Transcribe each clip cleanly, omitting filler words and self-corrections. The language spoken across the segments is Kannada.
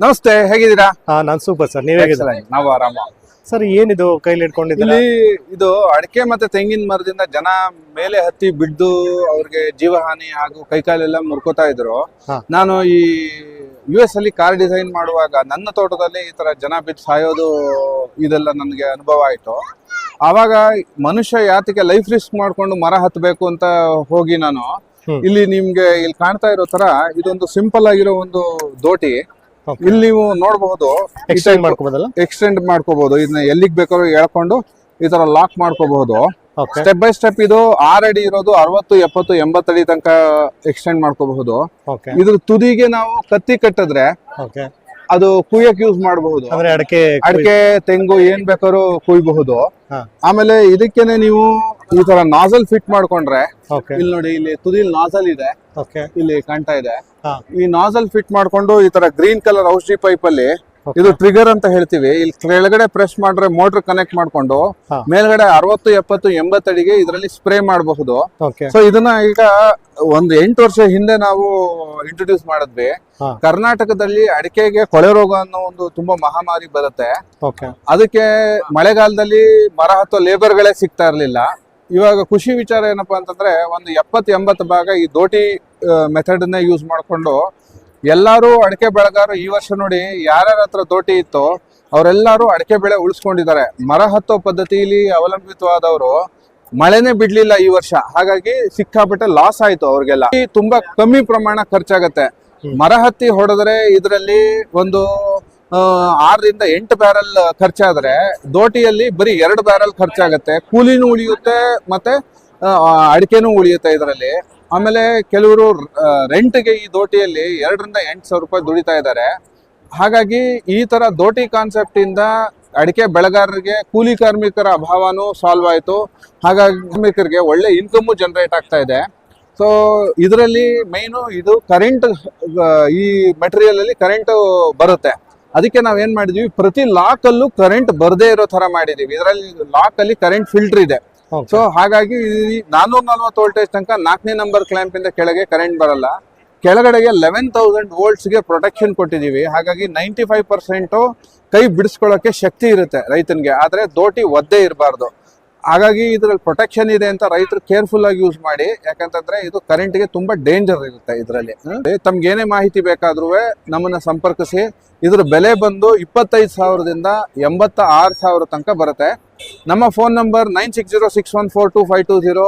ನಮಸ್ತೆ, ಹೇಗಿದ್ದೀರಾ? ನಾನ್ ಸೂಪರ್ ಸರ್. ನೀವ್ ಹೇಗಿದ್ದೀರಾ? ನಾವು ಆರಾಮ ಸರ್. ಏನಿದು ಕೈಲಿ ಇಟ್ಕೊಂಡಿದ್ದೀರಾ? ಇಲ್ಲಿ ಇದು ಅಡಿಕೆ ಮತ್ತೆ ತೆಂಗಿನ ಮರದಿಂದ ಜನ ಮೇಲೆ ಹತ್ತಿ ಬಿದ್ದು ಅವ್ರಿಗೆ ಜೀವಹಾನಿ ಹಾಗೂ ಕೈಕಾಲೆಲ್ಲ ಮುರ್ಕೋತಾ ಇದ್ರು. ನಾನು ಈ US ಅಲ್ಲಿ ಕಾರ್ ಡಿಸೈನ್ ಮಾಡುವಾಗ ನನ್ನ ತೋಟದಲ್ಲಿ ಈ ತರ ಜನ ಬಿದ್ದು ಸಾಯೋದು ಇದೆಲ್ಲ ನನಗೆ ಅನುಭವ ಆಯ್ತು. ಆವಾಗ ಮನುಷ್ಯ ಯಾತಕ್ಕೆ ಲೈಫ್ ರಿಸ್ಕ್ ಮಾಡ್ಕೊಂಡು ಮರ ಹತ್ತಬೇಕು ಅಂತ ಹೋಗಿ ನಾನು ಇಲ್ಲಿ ನಿಮ್ಗೆ ಇಲ್ಲಿ ಕಾಣ್ತಾ ಇರೋ ತರ ಇದೊಂದು ಸಿಂಪಲ್ ಆಗಿರೋ ಒಂದು ದೋಟಿ ಇಲ್ಲಿ ನೀವು ನೋಡಬಹುದು. ಎಕ್ಸ್ಟೆಂಡ್ ಮಾಡ್ಕೋಬಹುದು. ಇದನ್ನ ಎಲ್ಲಿಗೆ ಬೇಕಾದ್ರೂ ಎಳ್ಕೊಂಡು ಈ ತರ ಲಾಕ್ ಮಾಡ್ಕೋಬಹುದು. ಸ್ಟೆಪ್ ಬೈ ಸ್ಟೆಪ್ ಇದು 6 ಅಡಿ ಇರೋದು 60, 70, 80 ಅಡಿ ತನಕ ಎಕ್ಸ್ಟೆಂಡ್ ಮಾಡ್ಕೋಬಹುದು. ಇದ್ರ ತುದಿಗೆ ನಾವು ಕತ್ತಿ ಕಟ್ಟಿದ್ರೆ ಅದು ಕುಯ್ಯಕ್ ಯೂಸ್ ಮಾಡಬಹುದು. ಅಡಿಕೆ ತೆಂಗು ಏನ್ ಬೇಕಾದ್ರೂ ಕುಯ್ಬಹುದು. ಆಮೇಲೆ ಇದಕ್ಕೇನೆ ನೀವು ಈ ತರ ನಾಸಲ್ ಫಿಟ್ ಮಾಡ್ಕೊಂಡ್ರೆ ಇಲ್ಲಿ ನೋಡಿ, ಇಲ್ಲಿ ತುದಿಲ್ ನಾಸಲ್ ಇದೆ, ಇಲ್ಲಿ ಕಾಣ್ತಾ ಇದೆ. ಈ ನಾಸಲ್ ಫಿಟ್ ಮಾಡ್ಕೊಂಡು ಈ ತರ ಗ್ರೀನ್ ಕಲರ್ ಔಷಧಿ ಪೈಪ್ ಅಲ್ಲಿ ಇದು ಟ್ರಿಗರ್ ಅಂತ ಹೇಳ್ತೀವಿ. ಇಲ್ಲಿ ಕೆಳಗಡೆ ಪ್ರೆಸ್ ಮಾಡ್ರೆ ಮೋಟರ್ ಕನೆಕ್ಟ್ ಮಾಡ್ಕೊಂಡು ಮೇಲ್ಗಡೆ 60, 70, 80 ಅಡಿಗೆ ಇದರಲ್ಲಿ ಸ್ಪ್ರೇ ಮಾಡಬಹುದು. ಸೊ ಇದನ್ನ ಈಗ ಒಂದು 8 ವರ್ಷ ಹಿಂದೆ ನಾವು ಇಂಟ್ರೊಡ್ಯೂಸ್ ಮಾಡಿದ್ವಿ. ಕರ್ನಾಟಕದಲ್ಲಿ ಅಡಿಕೆಗೆ ಕೊಳೆ ರೋಗ ಅನ್ನೋ ಒಂದು ತುಂಬಾ ಮಹಾಮಾರಿ ಬರುತ್ತೆ. ಅದಕ್ಕೆ ಮಳೆಗಾಲದಲ್ಲಿ ಮರ ಹತ್ತೋ ಲೇಬರ್ಗಳೇ ಸಿಗ್ತಾ ಇರ್ಲಿಲ್ಲ. ಇವಾಗ ಖುಷಿ ವಿಚಾರ ಏನಪ್ಪಾ ಅಂತಂದ್ರೆ ಒಂದು 70-80 ಭಾಗ ಈ ದೋಟಿ ಮೆಥಡ್ ನ ಯೂಸ್ ಮಾಡ್ಕೊಂಡು ಎಲ್ಲಾರು ಅಡಿಕೆ ಬೆಳೆಗಾರರು ಈ ವರ್ಷ ನೋಡಿ ಯಾರ್ಯಾರ ಹತ್ರ ದೋಟಿ ಇತ್ತು ಅವರೆಲ್ಲರೂ ಅಡಿಕೆ ಬೆಳೆ ಉಳಿಸ್ಕೊಂಡಿದ್ದಾರೆ. ಮರ ಹತ್ತೋ ಪದ್ಧತಿಯಲ್ಲಿ ಅವಲಂಬಿತವಾದವರು ಮಳೆನೇ ಬಿಡ್ಲಿಲ್ಲ ಈ ವರ್ಷ. ಹಾಗಾಗಿ ಸಿಕ್ಕಾಪಟ್ಟೆ ಲಾಸ್ ಆಯ್ತು ಅವ್ರಿಗೆಲ್ಲ. ತುಂಬಾ ಕಮ್ಮಿ ಪ್ರಮಾಣ ಖರ್ಚಾಗತ್ತೆ. ಮರ ಹತ್ತಿ ಹೊಡೆದ್ರೆ ಇದರಲ್ಲಿ ಒಂದು 6 ರಿಂದ 8 ಬ್ಯಾರಲ್ ಖರ್ಚಾದ್ರೆ ದೋಟಿಯಲ್ಲಿ ಬರೀ 2 ಬ್ಯಾರಲ್ ಖರ್ಚಾಗತ್ತೆ. ಕೂಲಿನೂ ಉಳಿಯುತ್ತೆ ಮತ್ತೆ ಅಡಿಕೆನೂ ಉಳಿಯುತ್ತೆ ಇದರಲ್ಲಿ. ಆಮೇಲೆ ಕೆಲವರು ರೆಂಟ್ಗೆ ಈ ದೋಟಿಯಲ್ಲಿ 2 ರಿಂದ 8 ಸಾವಿರ ರೂಪಾಯಿ ದುಡಿತಾ ಇದ್ದಾರೆ. ಹಾಗಾಗಿ ಈ ತರ ದೋಟಿ ಕಾನ್ಸೆಪ್ಟ್ ಇಂದ ಅಡಿಕೆ ಬೆಳೆಗಾರರಿಗೆ ಕೂಲಿ ಕಾರ್ಮಿಕರ ಅಭಾವನೂ ಸಾಲ್ವ್ ಆಯ್ತು. ಹಾಗಾಗಿ ಕಾರ್ಮಿಕರಿಗೆ ಒಳ್ಳೆ ಇನ್ಕಮ್ ಜನರೇಟ್ ಆಗ್ತಾ ಇದೆ. ಸೊ ಇದರಲ್ಲಿ ಮೈನು ಇದು ಕರೆಂಟ್, ಈ ಮೆಟೀರಿಯಲ್ ಅಲ್ಲಿ ಕರೆಂಟ್ ಬರುತ್ತೆ. ಅದಕ್ಕೆ ನಾವ್ ಏನ್ ಮಾಡಿದೀವಿ, ಪ್ರತಿ ಲಾಕ್ ಅಲ್ಲೂ ಕರೆಂಟ್ ಬರದೇ ಇರೋ ತರ ಮಾಡಿದೀವಿ. ಇದರಲ್ಲಿ ಲಾಕ್ ಅಲ್ಲಿ ಕರೆಂಟ್ ಫಿಲ್ಟರ್ ಇದೆ. ಸೊ ಹಾಗಾಗಿ 440 ವೋಲ್ಟೇಜ್ ತನಕ 4ನೇ ನಂಬರ್ ಕ್ಲ್ಯಾಂಪ್ ಇಂದ ಕೆಳಗೆ ಕರೆಂಟ್ ಬರಲ್ಲ. ಕೆಳಗಡೆಗೆ 11,000 ವೋಲ್ಟ್ಸ್ ಗೆ ಪ್ರೊಟೆಕ್ಷನ್ ಕೊಟ್ಟಿದೀವಿ. ಹಾಗಾಗಿ 95% ಕೈ ಬಿಡಿಸ್ಕೊಳ್ಳೋಕೆ ಶಕ್ತಿ ಇರುತ್ತೆ ರೈತನಿಗೆ. ಆದ್ರೆ ದೋಟಿ ಒದ್ದೆ ಇರಬಾರ್ದು. ಹಾಗಾಗಿ ಇದ್ರಲ್ಲಿ ಪ್ರೊಟೆಕ್ಷನ್ ಇದೆ ಅಂತ ರೈತರು ಕೇರ್ಫುಲ್ ಆಗಿ ಯೂಸ್ ಮಾಡಿ. ಯಾಕಂತಂದ್ರೆ ಇದು ಕರೆಂಟ್ ಗೆ ತುಂಬಾ ಡೇಂಜರ್ ಇರುತ್ತೆ ಇದರಲ್ಲಿ. ತಮ್ಗೆ ಏನೇ ಮಾಹಿತಿ ಬೇಕಾದ್ರೂ ನಮ್ಮನ್ನ ಸಂಪರ್ಕಿಸಿ. ಇದ್ರ ಬೆಲೆ ಬಂದು 25,000ದಿಂದ 86,000 ತನಕ ಬರುತ್ತೆ. ನಮ್ಮ ಫೋನ್ ನಂಬರ್ 9606142520,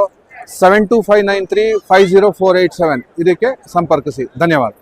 7259350487 ಇದಕ್ಕೆ ಸಂಪರ್ಕಿಸಿ. ಧನ್ಯವಾದ.